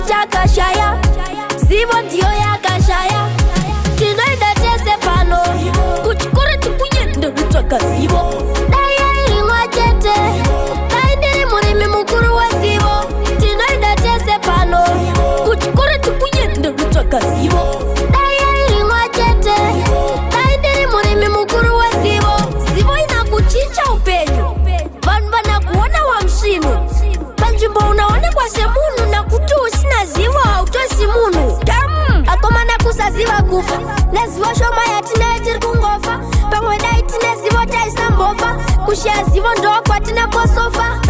takashaya, zivo ndiyo yakashaya. Tinoida tese pano, kuchikora chekuyenda kutsvaka zivo. Dai irimwa chete, dai ndiri murimi mukuru wezivo. Tinoida tese pano, kuchikora chekuyenda kutsvaka zivo. Dai irimwa chete, dai ndiri murimi mukuru wezivo. Zivo inakuchinja upenyu, vanhu vanakuona wamsvino. Panzvimbo unaonekwa semunhu nakuti usina zivo hautosi munhu. Akomana kusaziva kufa, nezivo shoma yatinayo tiri kungofa. Pamwe dai tine zivo taisambofa, kushaya zivo ndo kwatine kosofa.